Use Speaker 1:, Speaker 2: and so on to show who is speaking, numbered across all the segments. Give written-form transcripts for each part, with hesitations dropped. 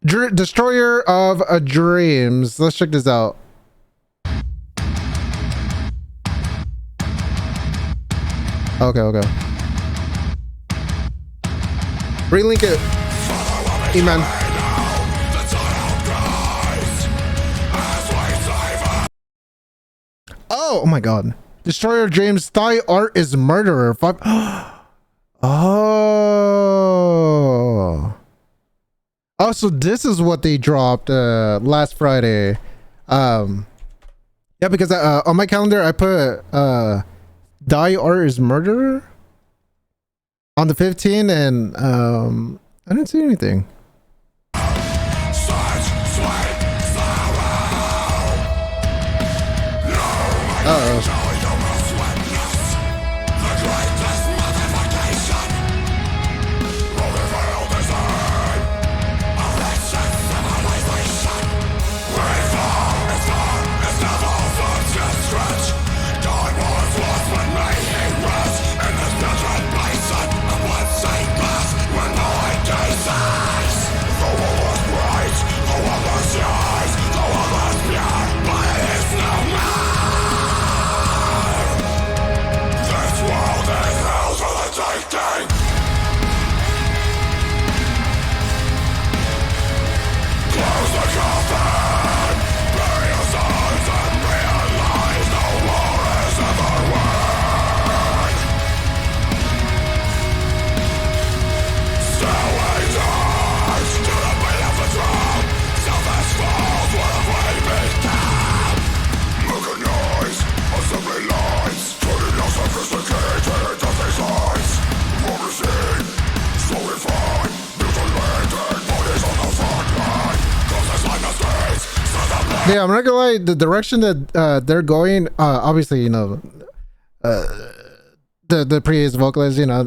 Speaker 1: Destroyer of Dreams. Let's check this out. Okay. Relink it. E-man. Oh my god. Destroyer of Dreams. Thigh art is murderer. Oh. Oh, so this is what they dropped last Friday. Yeah, because on my calendar I put Die art is murderer on the 15th, and I didn't see anything. Uh-oh. Yeah, I'm not gonna lie, the direction that they're going, obviously, you know, the previous vocalist, you know,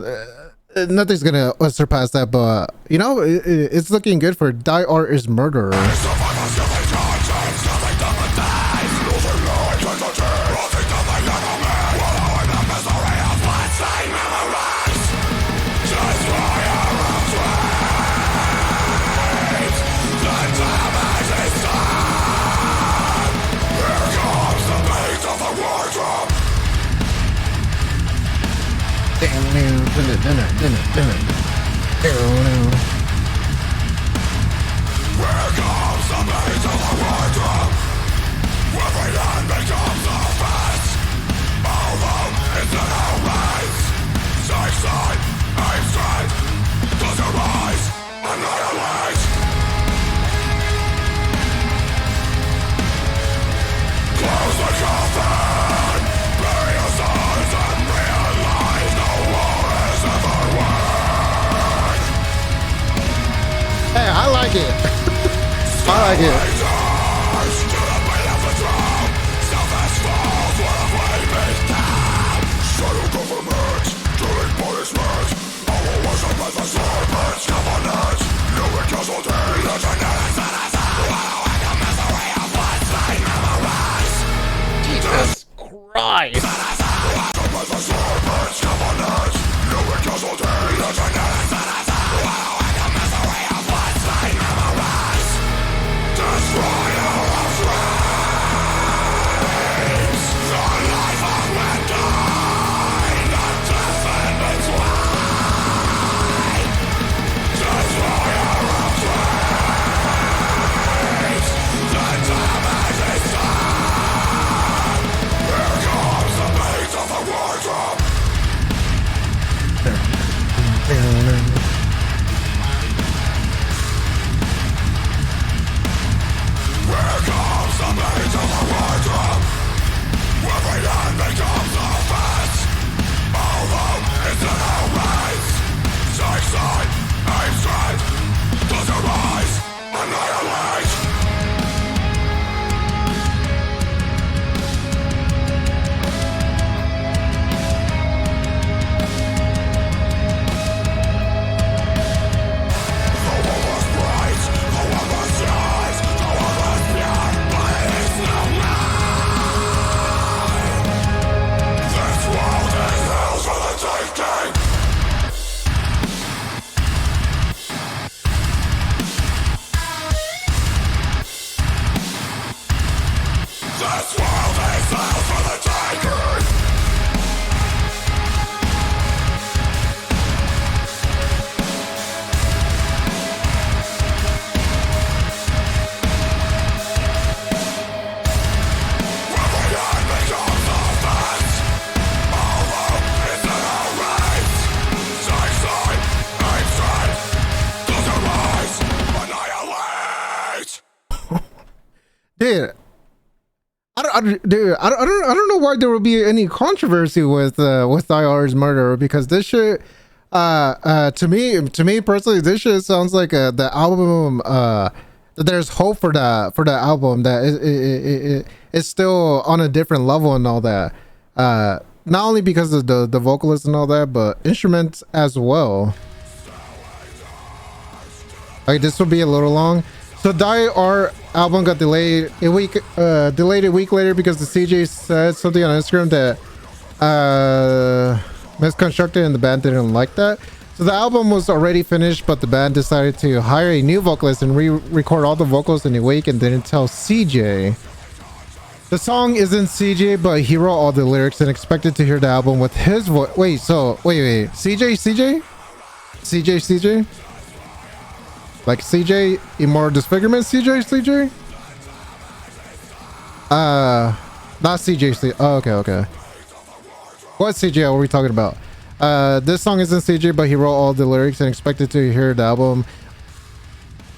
Speaker 1: nothing's gonna surpass that, but you know, it's looking good for Die art is murderer.
Speaker 2: Where comes the meat of the wardrobe? Every land becomes a fence. Although it's an outrace. Side side, aim straight. Does it rise? Annihilate. Close the coffin. Bury your sons and realize no war is ever won.
Speaker 1: Hey, I like it. I like it.
Speaker 3: Jesus Christ.
Speaker 1: Dude, I don't know why there would be any controversy with IR's murder, because this shit, to me personally, this shit sounds like the album. There's hope for the album, that it's still on a different level and all that. Not only because of the vocalists and all that, but instruments as well. Like, this will be a little long. So Die Art album got delayed a week later because the CJ said something on Instagram that misconstructed, and the band didn't like that. So the album was already finished, but the band decided to hire a new vocalist and re-record all the vocals in a week, and didn't tell CJ. The song isn't CJ, but he wrote all the lyrics and expected to hear the album with his voice. Wait, CJ? Like CJ, Immortal Disfigurement, CJ? Not CJ. Oh, okay. What CJ are we talking about? This song isn't CJ, but he wrote all the lyrics and expected to hear the album.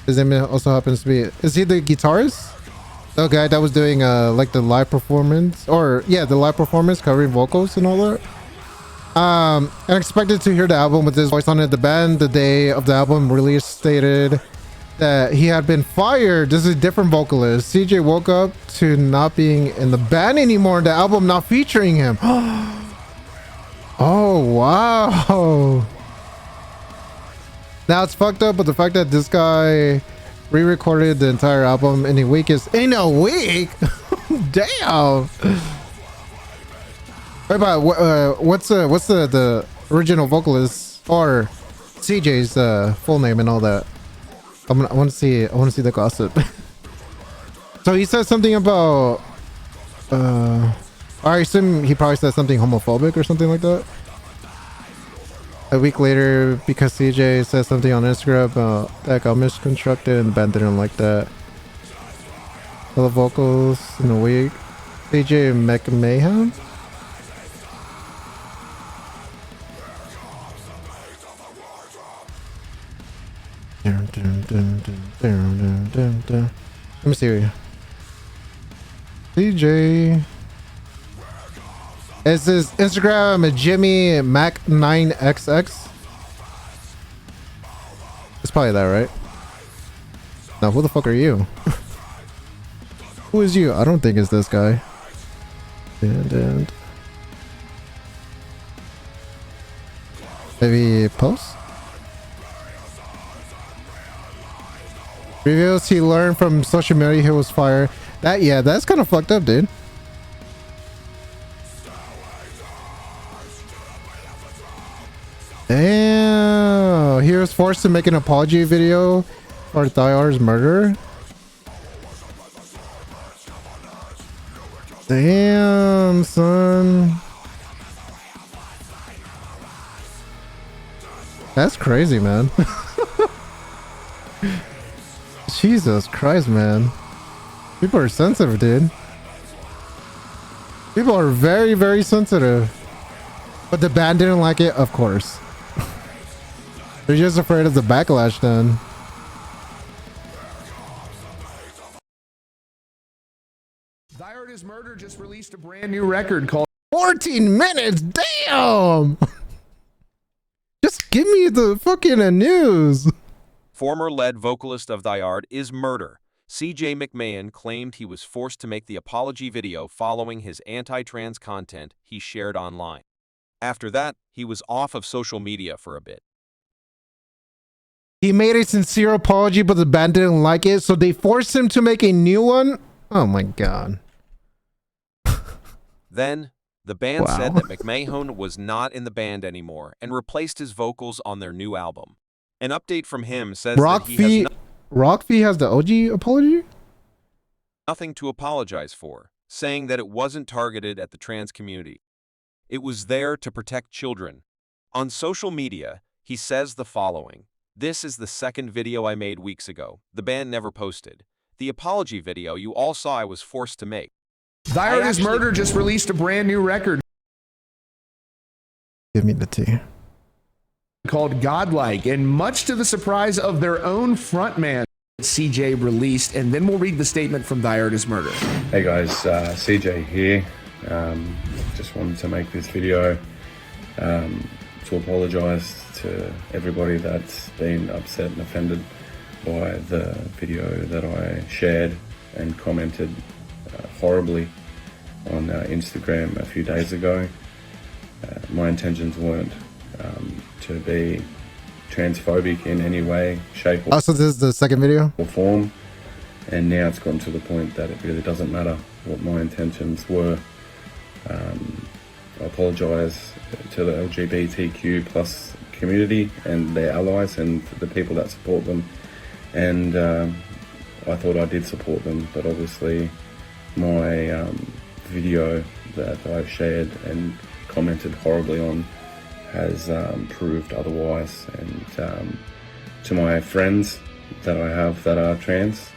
Speaker 1: His name also happens to be... Is he the guitarist? The guy that was doing like the live performance, or yeah, the live performance covering vocals and all that. And expected to hear the album with his voice on it. The band, the day of the album release, stated that he had been fired. This is a different vocalist. CJ woke up to not being in the band anymore. The album not featuring him. Oh wow. Now it's fucked up, but the fact that this guy re-recorded the entire album in a week is in a week. Damn. Wait, but what's the original vocalist or CJ's full name and all that? I want to see the gossip. So he said something about I assume he probably said something homophobic or something like that. A week later, because CJ said something on Instagram that got misconstructed, and the band didn't like that. All the vocals in a week. CJ McMahon. Let me see. CJ. Is this Instagram Jimmy Mac 9XX? It's probably that, right? Now, who the fuck are you? Who is you? I don't think it's this guy. And maybe post? Reveals he learned from social media he was fired. That's kind of fucked up, dude. Damn, he was forced to make an apology video for Thyar's murder. Damn, son. That's crazy, man. Jesus Christ, man. People are sensitive, dude. People are very, very sensitive. But the band didn't like it, of course. They're just afraid of the backlash then.
Speaker 3: Thyar's Murder just released a brand new record called
Speaker 1: 14 minutes, damn! Just give me the fucking news.
Speaker 4: Former lead vocalist of Thyard is Murder. CJ McMahon claimed he was forced to make the apology video following his anti-trans content he shared online. After that, he was off of social media for a bit.
Speaker 1: He made a sincere apology, but the band didn't like it, so they forced him to make a new one? Oh my god.
Speaker 4: Then, the band said that McMahon was not in the band anymore and replaced his vocals on their new album. An update from him says that he has
Speaker 1: Rockfee has the OG apology?
Speaker 4: nothing to apologize for, saying that it wasn't targeted at the trans community. It was there to protect children. On social media, he says the following: "This is the second video I made weeks ago. The band never posted. The apology video you all saw I was forced to make."
Speaker 3: Thyar's Murder just released a brand new record
Speaker 1: Give me the tea.
Speaker 3: called Godlike, and much to the surprise of their own frontman, CJ released, and then we'll read the statement from Thy Art is Murder.
Speaker 5: Hey guys, CJ here. Just wanted to make this video to apologise to everybody that's been upset and offended by the video that I shared and commented horribly on Instagram a few days ago. My intentions weren't to be transphobic in any way, shape or
Speaker 1: Also, this is the second video.
Speaker 5: form, and now it's gotten to the point that it really doesn't matter what my intentions were. I apologise to the LGBTQ plus community and their allies and the people that support them, and I thought I did support them, but obviously my video that I shared and commented horribly on has proved otherwise. And to my friends that I have that are trans,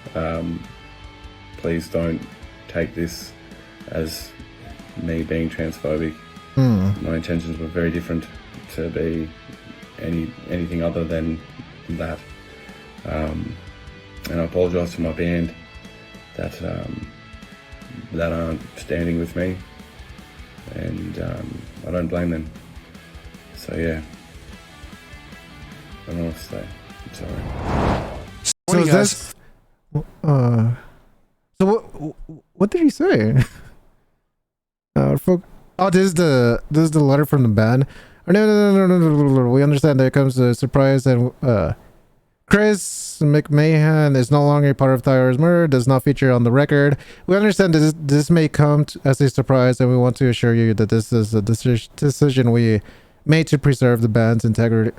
Speaker 5: please don't take this as me being transphobic. My intentions were very different to be anything other than that. And I apologise to my band that aren't standing with me, and I don't blame them. So yeah, I don't know what to say. I'm sorry.
Speaker 1: So is this, so what did he say? Oh, this is the letter from the band. Oh, no. We understand that it comes as a surprise, and Chris McMahon is no longer part of Thy Art is Murder, does not feature on the record. We understand that this may come as a surprise, and we want to assure you that this is a decision we made to preserve the band's integrity.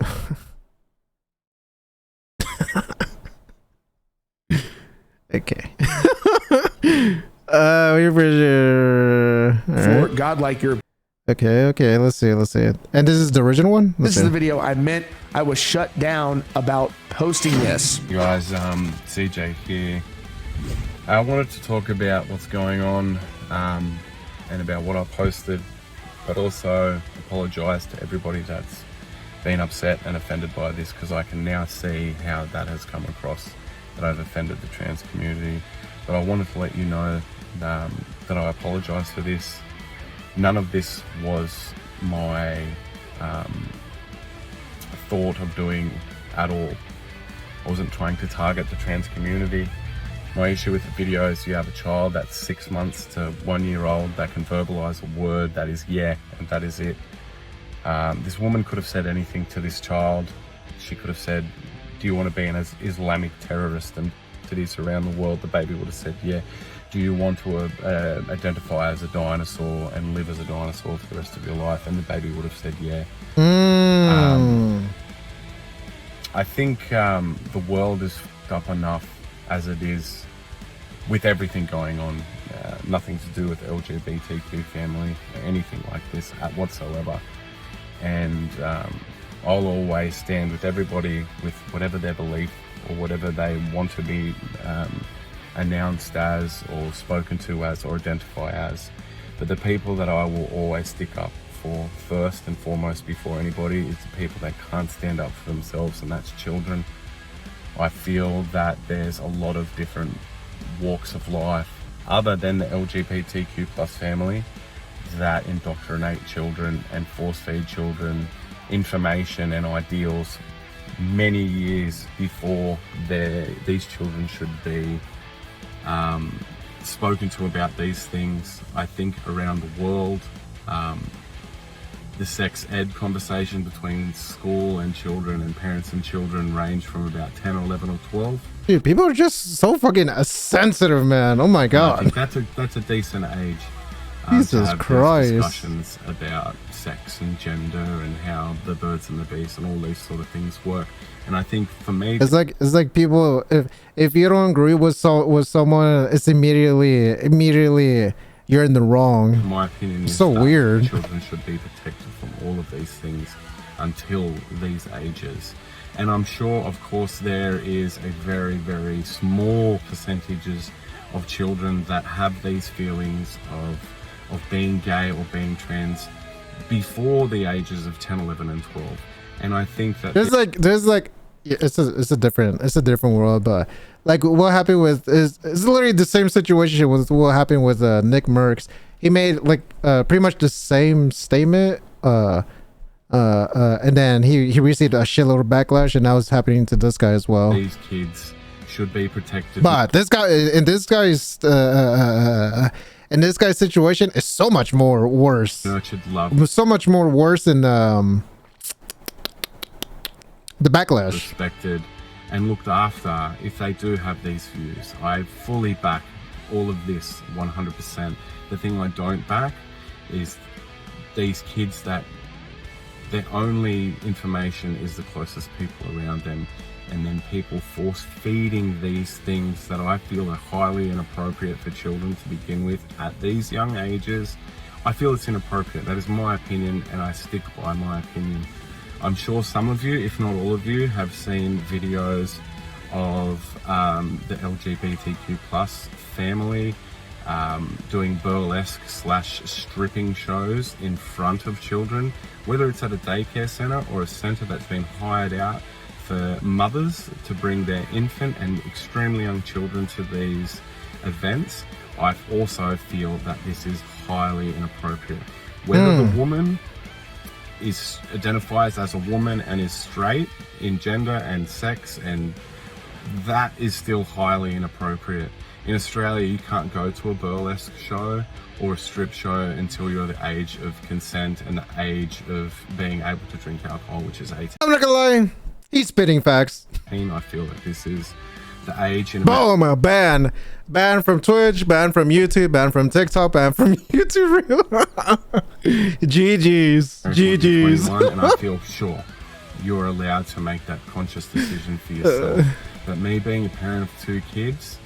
Speaker 1: Okay. We're
Speaker 3: For God like your.
Speaker 1: Okay, let's see. And this is the original one?
Speaker 3: This is the video I meant. I was shut down about posting this.
Speaker 5: You guys, CJ here. I wanted to talk about what's going on and about what I posted, but also apologise to everybody that's been upset and offended by this, because I can now see how that has come across, that I've offended the trans community. But I wanted to let you know that I apologise for this. None of this was my thought of doing at all. I wasn't trying to target the trans community. My issue with the video is you have a child that's 6 months to 1 year old that can verbalise a word that is yeah, and that is it. This woman could have said anything to this child. She could have said, do you want to be an Islamic terrorist? And it is around the world, the baby would have said yeah. Do you want to identify as a dinosaur and live as a dinosaur for the rest of your life? And the baby would have said yeah. I think the world is fucked up enough as it is with everything going on. Nothing to do with the LGBTQ family, anything like this whatsoever. And I'll always stand with everybody with whatever their belief or whatever they want to be announced as or spoken to as or identify as. But the people that I will always stick up for first and foremost before anybody is the people that can't stand up for themselves, and that's children. I feel that there's a lot of different walks of life other than the LGBTQ plus family that indoctrinate children and force feed children information and ideals many years before these children should be spoken to about these things. I think around the world, the sex ed conversation between school and children and parents and children range from about 10 or 11 or 12.
Speaker 1: Dude, people are just so fucking sensitive, man. Oh my god.
Speaker 5: I think that's a decent age.
Speaker 1: Jesus
Speaker 5: to have
Speaker 1: Christ.
Speaker 5: Discussions about sex and gender and how the birds and the bees and all these sort of things work. And I think for me,
Speaker 1: it's like people, if you don't agree with someone, it's immediately you're in the wrong.
Speaker 5: My opinion is
Speaker 1: so
Speaker 5: that
Speaker 1: weird.
Speaker 5: Children should be protected from all of these things until these ages. And I'm sure, of course, there is a very, very small percentages of children that have these feelings of being gay or being trans before the ages of 10, 11, and 12. And I think that
Speaker 1: there's like yeah, it's a different world, but like what happened with is literally the same situation with what happened with Nick Merckx. He made like pretty much the same statement, and then he received a shitload of backlash, and now it's happening to this guy as well.
Speaker 5: These kids should be protected.
Speaker 1: But this guy in this guy's situation is so much more worse.
Speaker 5: Nurtured, love,
Speaker 1: So much more worse than the backlash.
Speaker 5: respected, and looked after. If they do have these views, I fully back all of this 100%. The thing I don't back is these kids that their only information is the closest people around them, and then people force feeding these things that I feel are highly inappropriate for children to begin with at these young ages. I feel it's inappropriate. That is my opinion, and I stick by my opinion. I'm sure some of you, if not all of you, have seen videos of the LGBTQ plus family doing burlesque / stripping shows in front of children, whether it's at a daycare center or a center that's been hired out for mothers to bring their infant and extremely young children to these events. I also feel that this is highly inappropriate. Whether the woman identifies as a woman and is straight in gender and sex, and that is still highly inappropriate. In Australia, you can't go to a burlesque show or a strip show until you're the age of consent and the age of being able to drink alcohol, which is 18.
Speaker 1: I'm not gonna lie, he's spitting facts.
Speaker 5: I feel that this is the age in
Speaker 1: Boom, ban from Twitch, ban from YouTube, ban from TikTok, ban from YouTube Reel. GG's.
Speaker 5: 21, and I feel sure you're allowed to make that conscious decision for yourself. But me being a parent of 2 kids,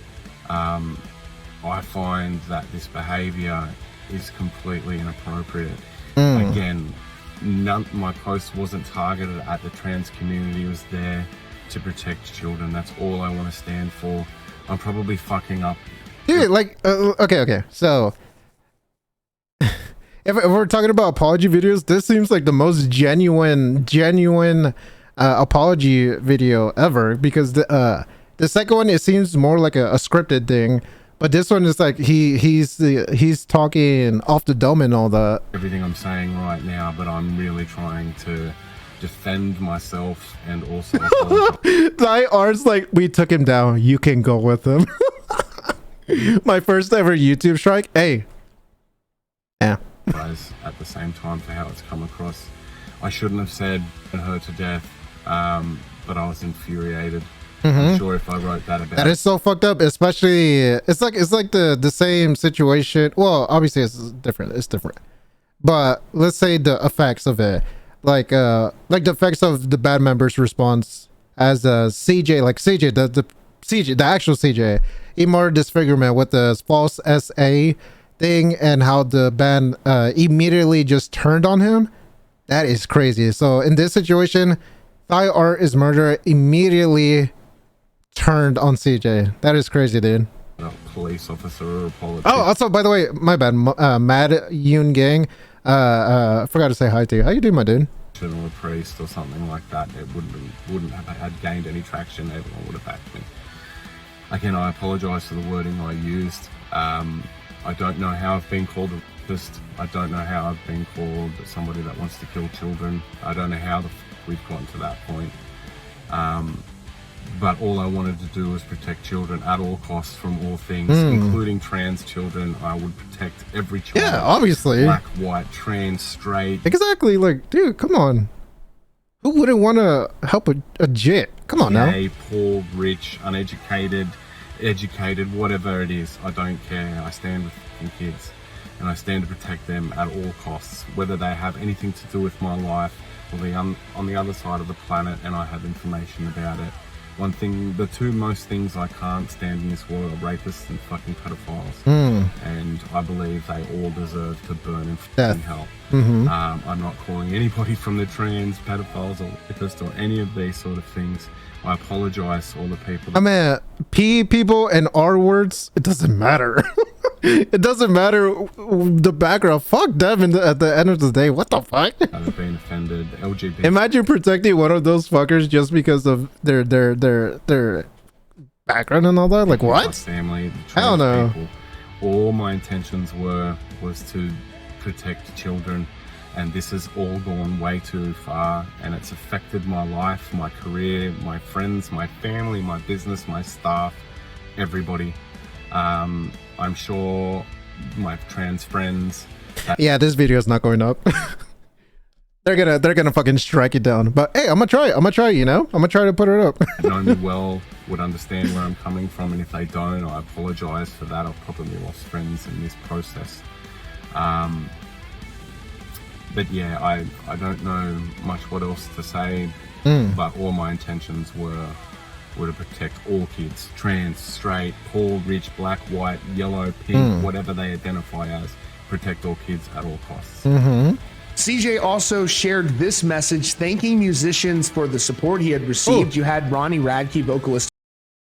Speaker 5: I find that this behavior is completely inappropriate. Again, my post wasn't targeted at the trans community. It was there to protect children. That's all I want to stand for. I'm probably fucking up.
Speaker 1: Dude, like, okay. So, if we're talking about apology videos, this seems like the most genuine apology video ever, because the second one, it seems more like a scripted thing, but this one is like he's talking off the dome and all that.
Speaker 5: Everything I'm saying right now, but I'm really trying to defend myself and also
Speaker 1: Thy Art's like, we took him down, you can go with him. My first ever YouTube strike. Hey, yeah.
Speaker 5: At the same time for how it's come across. I shouldn't have said her to death, but I was infuriated. I'm sure if I wrote that about
Speaker 1: that is so fucked up, especially it's like the same situation. Well, obviously it's different, but let's say the effects of it, like the effects of the band members' response as CJ, like CJ, the actual CJ, more disfigurement with the false SA thing, and how the band immediately just turned on him. That is crazy. So in this situation, Thy Art is Murder immediately turned on CJ. That is crazy, dude.
Speaker 5: a police officer or a politician.
Speaker 1: Oh, also, by the way, my bad. Mad Yoon Gang. Forgot to say hi to you. How you doing, my dude?
Speaker 5: Or a priest or something like that, it wouldn't have had gained any traction. Everyone would have backed me. Again, I apologise for the wording I used. I don't know how I've been called a rapist. I don't know how I've been called somebody that wants to kill children. I don't know how we've gotten to that point. But all I wanted to do was protect children at all costs from all things, including trans children. I would protect every child.
Speaker 1: Yeah, obviously.
Speaker 5: Black, white, trans, straight.
Speaker 1: Exactly. Like, dude, come on. Who wouldn't want to help a jit? Come on now.
Speaker 5: Gay, poor, rich, uneducated, educated, whatever it is. I don't care. I stand with fucking kids, and I stand to protect them at all costs, whether they have anything to do with my life or on the other side of the planet, and I have information about it. One thing, the two most things I can't stand in this world are rapists and fucking pedophiles. And I believe they all deserve to burn in fucking hell. I'm not calling anybody from the trans, pedophiles, or rapists, or any of these sort of things. I apologize to all the people.
Speaker 1: I mean, P people and R words, it doesn't matter. It doesn't matter the background. Fuck them at the end of the day. What the fuck?
Speaker 5: I've been offended. LGBT.
Speaker 1: Imagine protecting one of those fuckers just because of their background and all that. Like
Speaker 5: my
Speaker 1: what?
Speaker 5: family,
Speaker 1: Hell no.
Speaker 5: people. All my intentions was to protect children, and this has all gone way too far, and it's affected my life, my career, my friends, my family, my business, my staff, everybody. I'm sure my trans friends.
Speaker 1: Yeah, this video is not going up. they're gonna fucking strike it down. But hey, I'm gonna try it, you know? I'm gonna try to put it up.
Speaker 5: Know me well would understand where I'm coming from, and if they don't, I apologize for that. I've probably lost friends in this process. But yeah, I don't know much what else to say, but all my intentions were to protect all kids, trans, straight, poor, rich, black, white, yellow, pink, whatever they identify as, protect all kids at all costs.
Speaker 3: CJ also shared this message thanking musicians for the support he had received. You had Ronnie Radke, vocalist.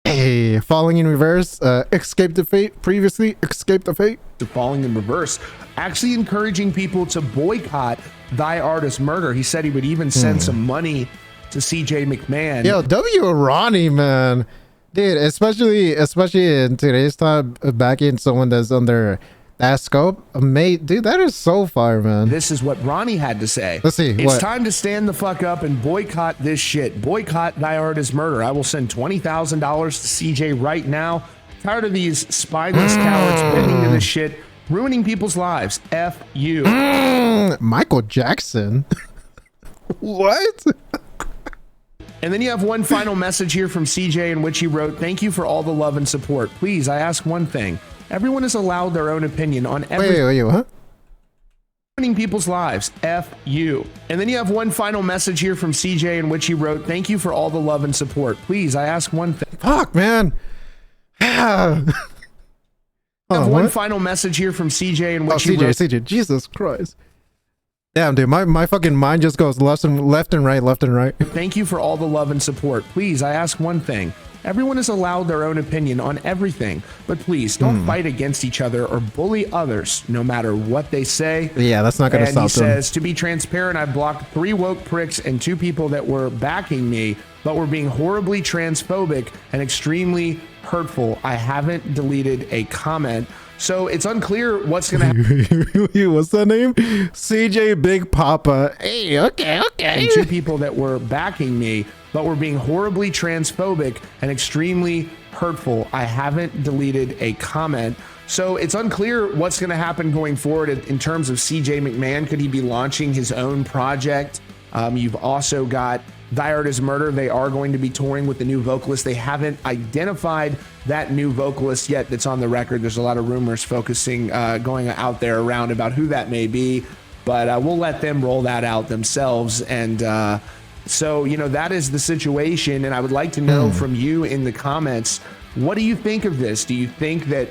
Speaker 1: Hey, falling in reverse, escape the fate, previously escape the fate.
Speaker 3: To Falling in Reverse, actually encouraging people to boycott Thy Artist Murder. He said he would even send some money to CJ McMahon.
Speaker 1: Yo, W. Ronnie, man. Dude, especially in today's time, backing someone that's under that scope, mate, dude, that is so fire, man.
Speaker 3: This is what Ronnie had to say.
Speaker 1: Let's see.
Speaker 3: It's time to stand the fuck up and boycott this shit. Boycott Thy Artist Murder. I will send $20,000 to CJ right now. Tired of these spineless cowards bending to this shit, ruining people's lives. F you.
Speaker 1: Michael Jackson. What?
Speaker 3: And then you have one final message here from CJ in which he wrote, "Thank you for all the love and support. Please, I ask one thing. Everyone is allowed their own opinion on everything."
Speaker 1: Wait, what?
Speaker 3: Ruining people's lives. F you. And then you have one final message here from CJ in which he wrote, "Thank you for all the love and support. Please, I ask one thing."
Speaker 1: Fuck, man.
Speaker 3: I have one final message here from CJ in which he wrote,
Speaker 1: CJ, Jesus Christ. Damn, dude, my fucking mind just goes left and right.
Speaker 3: "Thank you for all the love and support. Please, I ask one thing. Everyone is allowed their own opinion on everything, but please don't fight against each other or bully others, no matter what they say."
Speaker 1: Yeah, that's not gonna
Speaker 3: And
Speaker 1: stop
Speaker 3: he
Speaker 1: them.
Speaker 3: says, "To be transparent, I blocked 3 woke pricks and 2 people that were backing me, but were being horribly transphobic and extremely hurtful. I haven't deleted a comment." So it's unclear what's going to
Speaker 1: What's that name? CJ Big Papa. Hey, okay.
Speaker 3: and 2 people that were backing me, but were being horribly transphobic and extremely hurtful. I haven't deleted a comment. So it's unclear what's going to happen going forward in terms of CJ McMahon. Could he be launching his own project? You've also got Thy Artist Murder. They are going to be touring with the new vocalist. They haven't identified that new vocalist yet that's on the record. There's a lot of rumors going out there around about who that may be, but we'll let them roll that out themselves. And so, that is the situation. And I would like to know from you in the comments, what do you think of this? Do you think that,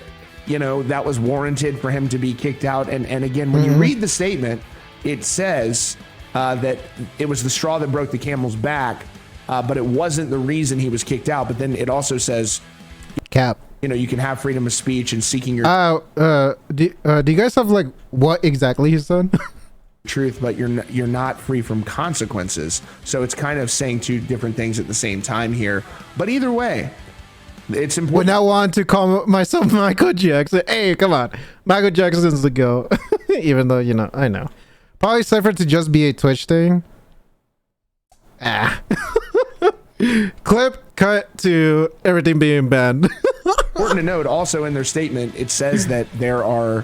Speaker 3: that was warranted for him to be kicked out? And again, when you read the statement, it says that it was the straw that broke the camel's back, but it wasn't the reason he was kicked out. But then it also says,
Speaker 1: Cap.
Speaker 3: you can have freedom of speech and seeking your
Speaker 1: Do you guys have like what exactly he said?
Speaker 3: truth, but you're not free from consequences. So it's kind of saying 2 different things at the same time here. But either way, it's important.
Speaker 1: When I want to call myself Michael Jackson. Hey, come on. Michael Jackson's the go. Even though, I know. Probably safer to just be a Twitch thing. Clip cut to everything being banned.
Speaker 3: Important to note also in their statement, it says that there are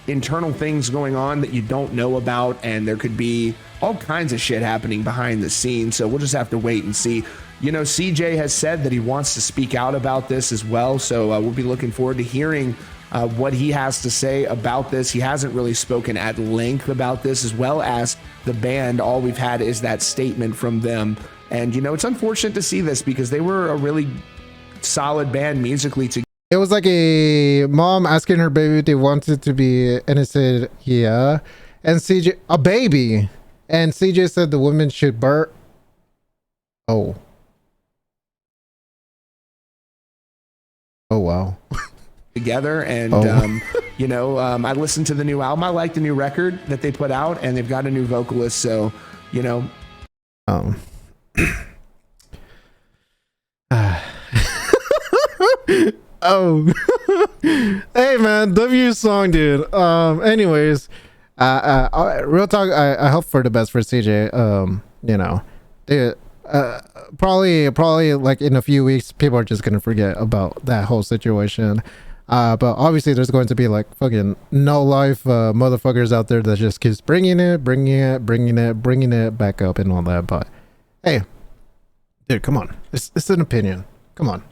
Speaker 3: internal things going on that you don't know about, and there could be all kinds of shit happening behind the scenes. So we'll just have to wait and see. CJ has said that he wants to speak out about this as well. So we'll be looking forward to hearing what he has to say about this. He hasn't really spoken at length about this, as well as the band. All we've had is that statement from them. And, it's unfortunate to see this because they were a really solid band musically together.
Speaker 1: It was like a mom asking her baby if they wanted to be, and it said, yeah. And CJ, a baby. And CJ said the woman should birth. Oh. Oh, wow.
Speaker 3: together. And, you know, I listened to the new album. I like the new record that they put out, and they've got a new vocalist. So, you know.
Speaker 1: Oh. Hey, man. W song, dude. Anyways, real talk. I hope for the best for CJ. You know, they, probably like in a few weeks, people are just gonna forget about that whole situation. But obviously there's going to be like fucking no life motherfuckers out there that just keeps bringing it back up and all that. But hey, dude, come on, it's an opinion. Come on.